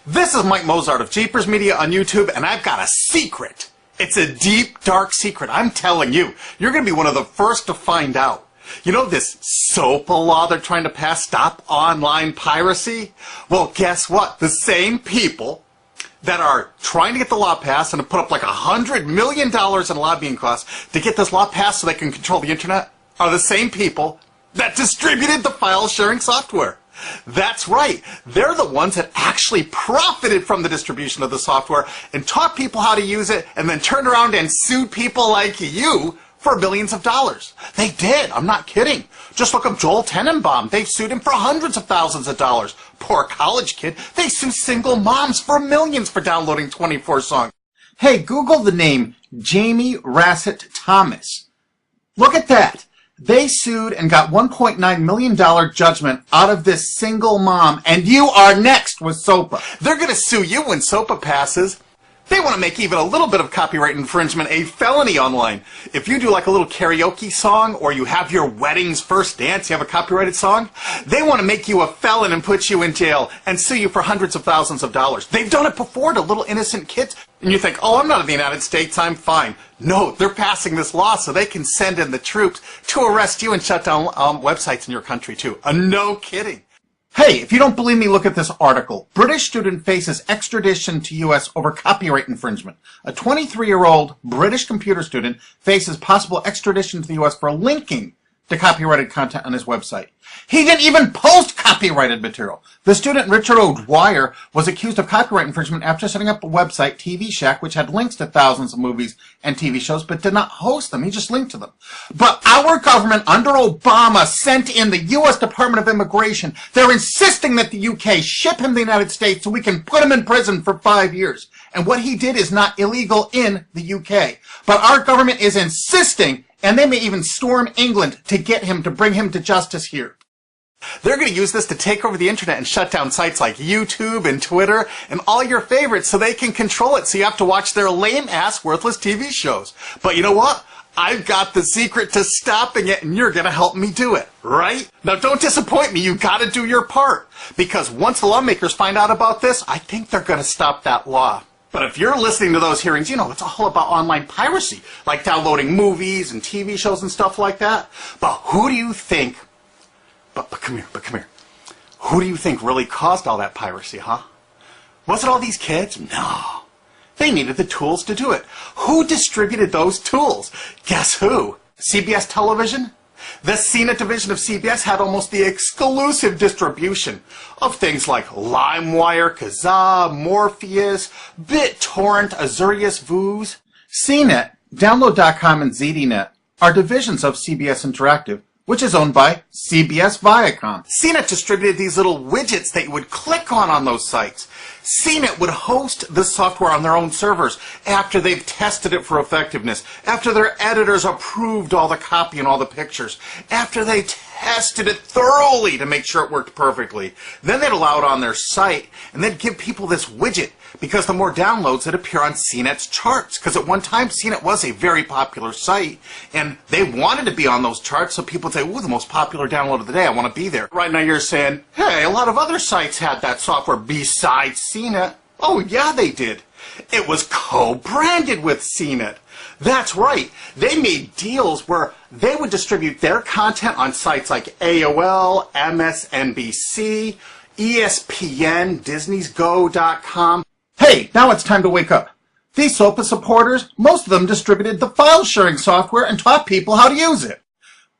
This is Mike Mozart of Jeepers Media on YouTube, and I've got a secret. It's a deep, dark secret. I'm telling you, you're going to be one of the first to find out. You know this SOPA law they're trying to pass, Stop Online Piracy? Well, guess what? The same people that are trying to get the law passed and to put up like $100 million in lobbying costs to get this law passed so they can control the internet are the same people that distributed the file sharing software. That's right. They're the ones that actually profited from the distribution of the software and taught people how to use it and then turned around and sued people like you for millions of dollars. They did. I'm not kidding. Just look up Joel Tenenbaum. They've sued him for hundreds of thousands of dollars. Poor college kid. They sue single moms for millions for downloading 24 songs. Hey, Google the name Jamie Rassett Thomas. Look at that. They sued and got $1.9 million judgment out of this single mom, and you are next with SOPA. They're going to sue you when SOPA passes. They want to make even a little bit of copyright infringement a felony online. If you do like a little karaoke song, or you have your wedding's first dance, you have a copyrighted song, they want to make you a felon and put you in jail and sue you for hundreds of thousands of dollars. They've done it before to little innocent kids. And you think, oh, I'm not in the United States, I'm fine. No, they're passing this law so they can send in the troops to arrest you and shut down websites in your country too. No kidding. Hey, if you don't believe me, look at this article. British student faces extradition to U.S. over copyright infringement. A 23-year-old British computer student faces possible extradition to the U.S. for linking to copyrighted content on his website. He didn't even post copyrighted material. The student, Richard O'Dwyer, was accused of copyright infringement after setting up a website, TV Shack, which had links to thousands of movies and TV shows, but did not host them. He just linked to them. But our government, under Obama, sent in the U.S. Department of Immigration. They're insisting that the U.K. ship him to the United States so we can put him in prison for 5 years. And what he did is not illegal in the U.K. But our government is insisting, and they may even storm England to get him, to bring him to justice here. They're going to use this to take over the internet and shut down sites like YouTube and Twitter and all your favorites so they can control it, so you have to watch their lame-ass, worthless TV shows. But you know what? I've got the secret to stopping it, and you're going to help me do it, right? Now, don't disappoint me. You got to do your part. Because once the lawmakers find out about this, I think they're going to stop that law. But if you're listening to those hearings, you know, it's all about online piracy, like downloading movies and TV shows and stuff like that. But who do you think... But come here. Who do you think really caused all that piracy, huh? Was it all these kids? No. They needed the tools to do it. Who distributed those tools? Guess who? CBS Television? The CNET division of CBS had almost the exclusive distribution of things like LimeWire, Kazaa, Morpheus, BitTorrent, Azurius, Vooz. CNET, Download.com, and ZDNet are divisions of CBS Interactive, which is owned by CBS Viacom. CNET distributed these little widgets that you would click on those sites. CNET would host the software on their own servers after they've tested it for effectiveness, after their editors approved all the copy and all the pictures, after they tested it thoroughly to make sure it worked perfectly. Then they'd allow it on their site, and they'd give people this widget, because the more downloads that appear on CNET's charts. Because at one time, CNET was a very popular site, and they wanted to be on those charts, so people would say, ooh, the most popular download of the day, I want to be there. Right now you're saying, hey, a lot of other sites had that software besides CNET. Oh, yeah, they did. It was co-branded with CNET. That's right. They made deals where they would distribute their content on sites like AOL, MSNBC, ESPN, Disney'sGo.com. Hey, now it's time to wake up. These SOPA supporters, most of them distributed the file-sharing software and taught people how to use it.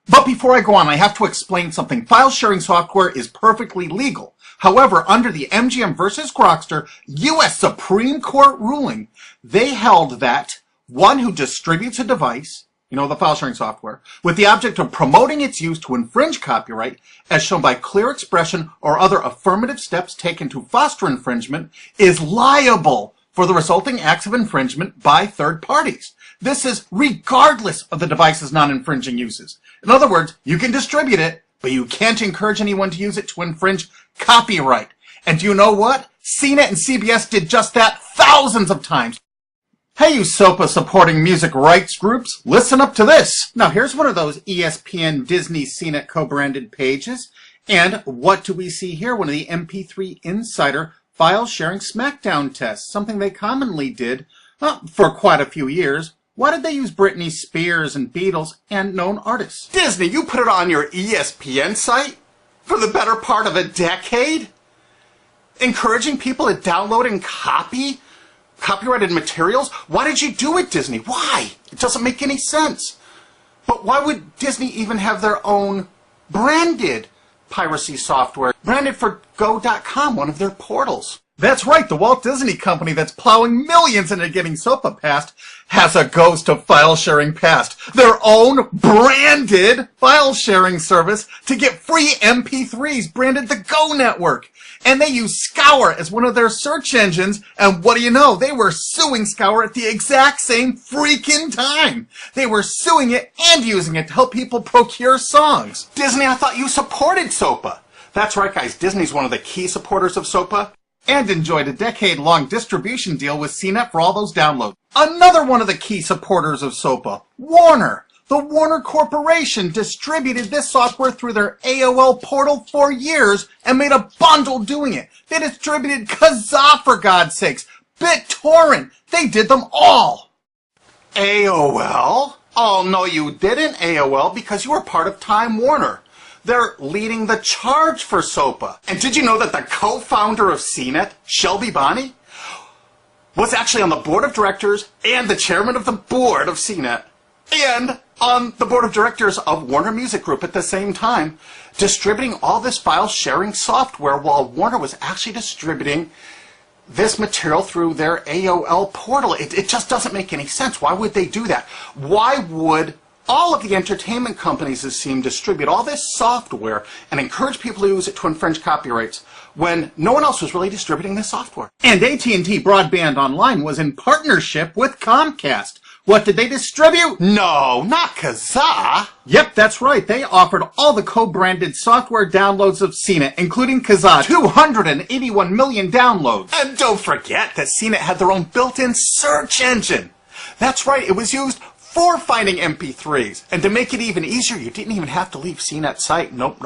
But before I go on, I have to explain something. File-sharing software is perfectly legal. However, under the MGM versus Grokster U.S. Supreme Court ruling, they held that one who distributes a device, you know, the file-sharing software, with the object of promoting its use to infringe copyright, as shown by clear expression or other affirmative steps taken to foster infringement, is liable for the resulting acts of infringement by third parties. This is regardless of the device's non-infringing uses. In other words, you can distribute it, but you can't encourage anyone to use it to infringe copyright. And do you know what? CNET and CBS did just that thousands of times. Hey, you SOPA supporting music rights groups, listen up to this. Now here's one of those ESPN, Disney, CNET co-branded pages. And what do we see here? One of the MP3 Insider file sharing smackdown test, something they commonly did for quite a few years. Why did they use Britney Spears and Beatles and known artists? Disney, you put it on your ESPN site for the better part of a decade? Encouraging people to download and copy copyrighted materials? Why did you do it, Disney? Why? It doesn't make any sense. But why would Disney even have their own branded piracy software, branded for Go.com, one of their portals? That's right, the Walt Disney Company that's plowing millions into getting SOPA passed has a ghost of file sharing past. Their own branded file sharing service to get free MP3s branded the Go Network. And they use Scour as one of their search engines, and what do you know? They were suing Scour at the exact same freaking time. They were suing it and using it to help people procure songs. Disney, I thought you supported SOPA. That's right, guys. Disney's one of the key supporters of SOPA. And enjoyed a decade-long distribution deal with CNET for all those downloads. Another one of the key supporters of SOPA, Warner. The Warner Corporation distributed this software through their AOL portal for years and made a bundle doing it. They distributed Kazaa, for God's sakes, BitTorrent. They did them all. AOL? Oh, no, you didn't, AOL, because you were part of Time Warner. They're leading the charge for SOPA. And did you know that the co-founder of CNET, Shelby Bonney, was actually on the board of directors and the chairman of the board of CNET and on the board of directors of Warner Music Group at the same time, distributing all this file sharing software while Warner was actually distributing this material through their AOL portal. It just doesn't make any sense. Why would they do that? Why would all of the entertainment companies, it seemed, distribute all this software and encourage people to use it to infringe copyrights when no one else was really distributing this software? And AT&T Broadband Online was in partnership with Comcast. What did they distribute? No, not Kazaa. Yep, that's right. They offered all the co-branded software downloads of CNET, including Kazaa, 281 million downloads. And don't forget that CNET had their own built-in search engine. That's right, it was used for finding MP3s. And to make it even easier, you didn't even have to leave CNET's site. Nope.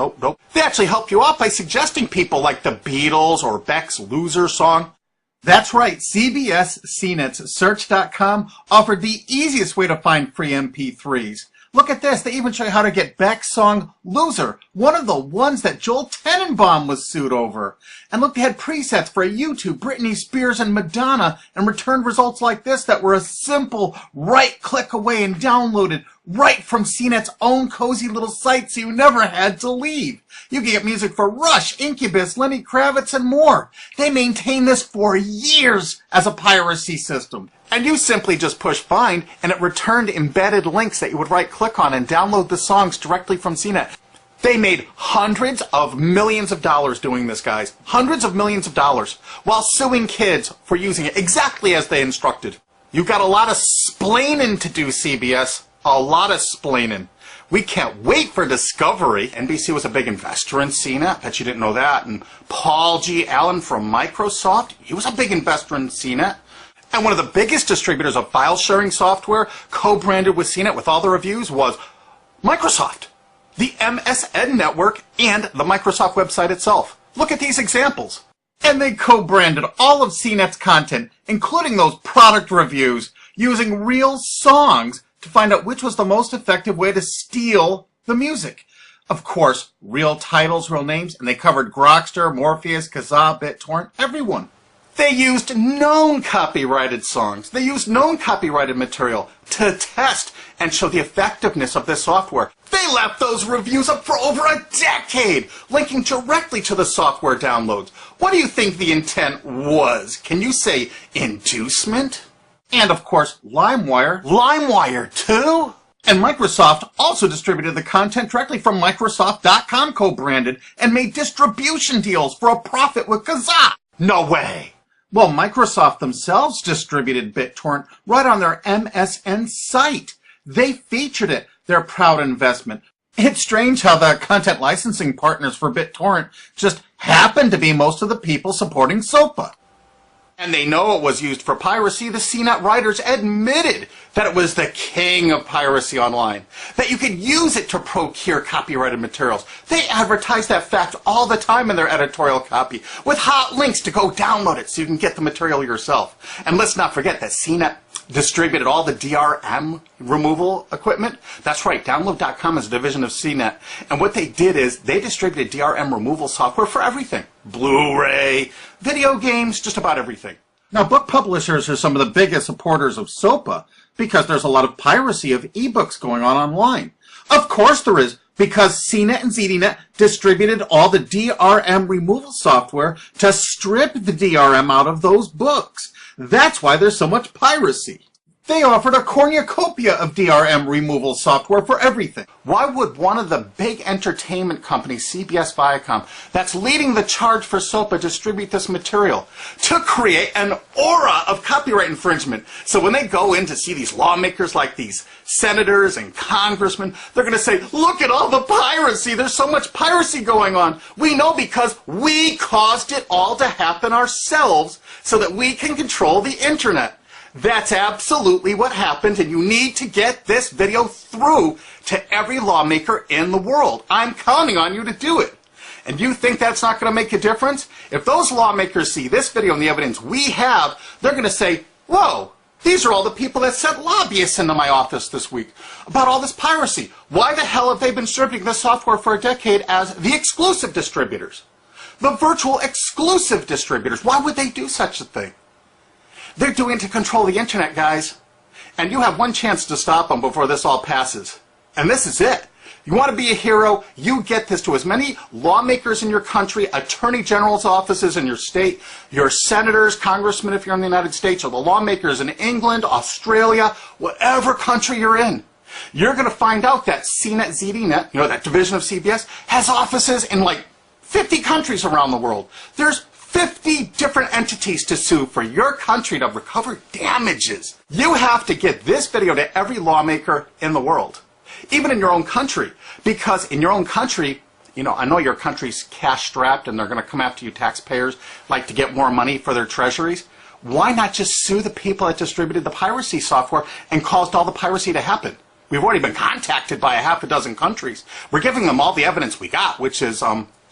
They actually helped you out by suggesting people like the Beatles or Beck's Loser song. That's right, CBS CNET's Search.com offered the easiest way to find free MP3s. Look at this, they even show you how to get Beck's song Loser, one of the ones that Joel Tenenbaum was sued over. And look, they had presets for YouTube, Britney Spears, and Madonna, and returned results like this that were a simple right click away and downloaded right from CNET's own cozy little site, so you never had to leave. You can get music for Rush, Incubus, Lenny Kravitz, and more. They maintained this for years as a piracy system. And you simply just push find, and it returned embedded links that you would right-click on and download the songs directly from CNET. They made hundreds of millions of dollars doing this, guys. Hundreds of millions of dollars, while suing kids for using it exactly as they instructed. You've got a lot of splaining to do, CBS. A lot of splaining. We can't wait for Discovery. NBC was a big investor in CNET. Bet you didn't know that. And Paul G. Allen from Microsoft, he was a big investor in CNET. And one of the biggest distributors of file sharing software co-branded with CNET with all the reviews was Microsoft, the MSN network, and the Microsoft website itself. Look at these examples. And they co-branded all of CNET's content, including those product reviews, using real songs to find out which was the most effective way to steal the music. Of course, real titles, real names, and they covered Grokster, Morpheus, Kazaa, BitTorrent, everyone. They used known copyrighted songs. They used known copyrighted material to test and show the effectiveness of this software. They left those reviews up for over a decade, linking directly to the software downloads. What do you think the intent was? Can you say inducement? And of course, LimeWire. LimeWire too? And Microsoft also distributed the content directly from Microsoft.com co-branded and made distribution deals for a profit with Kazaa. No way. Well, Microsoft themselves distributed BitTorrent right on their MSN site. They featured it, their proud investment. It's strange how the content licensing partners for BitTorrent just happen to be most of the people supporting SOPA. And they know it was used for piracy. The CNET writers admitted that it was the king of piracy online, that you could use it to procure copyrighted materials. They advertise that fact all the time in their editorial copy with hot links to go download it so you can get the material yourself. And let's not forget that CNET distributed all the DRM removal equipment. That's right, Download.com is a division of CNET. And what they did is they distributed DRM removal software for everything. Blu-ray, video games, just about everything. Now, book publishers are some of the biggest supporters of SOPA because there's a lot of piracy of ebooks going on online. Of course there is, because CNET and ZDNet distributed all the DRM removal software to strip the DRM out of those books. That's why there's so much piracy. They offered a cornucopia of DRM removal software for everything. Why would one of the big entertainment companies, CBS Viacom, that's leading the charge for SOPA, distribute this material? To create an aura of copyright infringement. So when they go in to see these lawmakers like these senators and congressmen, they're going to say, look at all the piracy. There's so much piracy going on. We know because we caused it all to happen ourselves so that we can control the internet. That's absolutely what happened, and you need to get this video through to every lawmaker in the world. I'm counting on you to do it. And you think that's not going to make a difference? If those lawmakers see this video and the evidence we have, they're going to say, whoa, these are all the people that sent lobbyists into my office this week about all this piracy. Why the hell have they been distributing this software for a decade as the exclusive distributors? The virtual exclusive distributors. Why would they do such a thing? They're doing it to control the internet, guys. And you have one chance to stop them before this all passes. And this is it. You want to be a hero, you get this to as many lawmakers in your country, attorney general's offices in your state, your senators, congressmen if you're in the United States, or the lawmakers in England, Australia, whatever country you're in. You're going to find out that CNET, ZDNet, that division of CBS, has offices in like 50 countries around the world. There's 50 different entities to sue for your country to recover damages. You have to get this video to every lawmaker in the world, even in your own country, because in your own country, I know your country's cash-strapped and they're going to come after you taxpayers like to get more money for their treasuries. Why not just sue the people that distributed the piracy software and caused all the piracy to happen? We've already been contacted by a half a dozen countries. We're giving them all the evidence we got, which is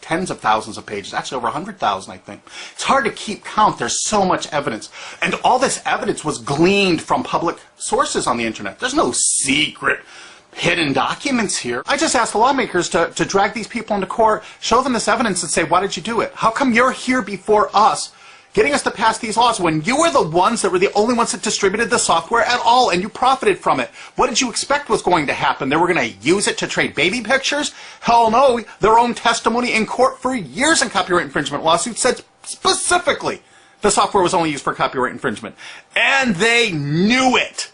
tens of thousands of pages, actually over 100,000, I think. It's hard to keep count. There's so much evidence. And all this evidence was gleaned from public sources on the internet. There's no secret hidden documents here. I just asked the lawmakers to drag these people into court, show them this evidence and say, why did you do it? How come you're here before us getting us to pass these laws when you were the ones that were the only ones that distributed the software at all and you profited from it? What did you expect was going to happen? They were going to use it to trade baby pictures? Hell no. Their own testimony in court for years in copyright infringement lawsuits said specifically the software was only used for copyright infringement. And they knew it.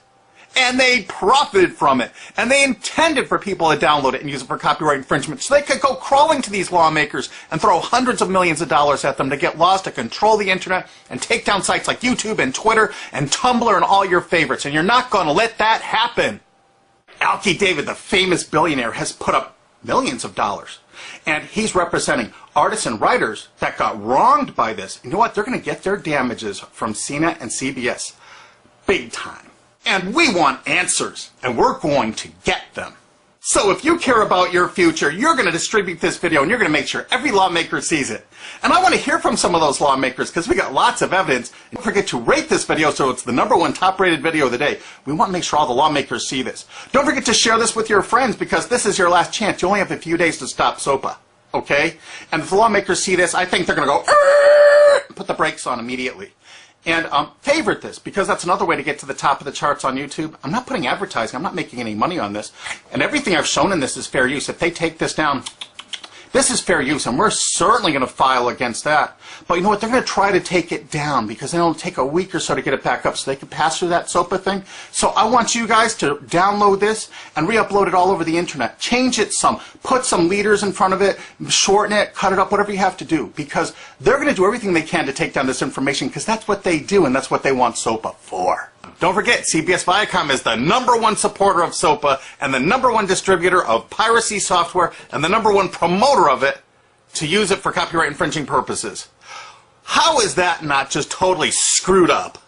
And they profited from it. And they intended for people to download it and use it for copyright infringement so they could go crawling to these lawmakers and throw hundreds of millions of dollars at them to get laws to control the internet and take down sites like YouTube and Twitter and Tumblr and all your favorites. And you're not going to let that happen. Alki David, the famous billionaire, has put up millions of dollars. And he's representing artists and writers that got wronged by this. You know what? They're going to get their damages from CNET and CBS. Big time. And we want answers, and we're going to get them. So if you care about your future, you're going to distribute this video, and you're going to make sure every lawmaker sees it. And I want to hear from some of those lawmakers, because we got lots of evidence. Don't forget to rate this video so it's the #1 top-rated video of the day. We want to make sure all the lawmakers see this. Don't forget to share this with your friends, because this is your last chance. You only have a few days to stop SOPA, okay? And if the lawmakers see this, I think they're going to go, put the brakes on immediately. And favorite this, because that's another way to get to the top of the charts on YouTube. I'm not putting advertising. I'm not making any money on this. And everything I've shown in this is fair use. If they take this down, this is fair use, and we're certainly going to file against that. But you know what? They're going to try to take it down because it'll take a week or so to get it back up so they can pass through that SOPA thing. So I want you guys to download this and re-upload it all over the internet. Change it some. Put some leaders in front of it. Shorten it. Cut it up. Whatever you have to do. Because they're going to do everything they can to take down this information because that's what they do and that's what they want SOPA for. Don't forget, CBS Viacom is the #1 supporter of SOPA and the #1 distributor of piracy software and the #1 promoter of it to use it for copyright infringing purposes. How is that not just totally screwed up?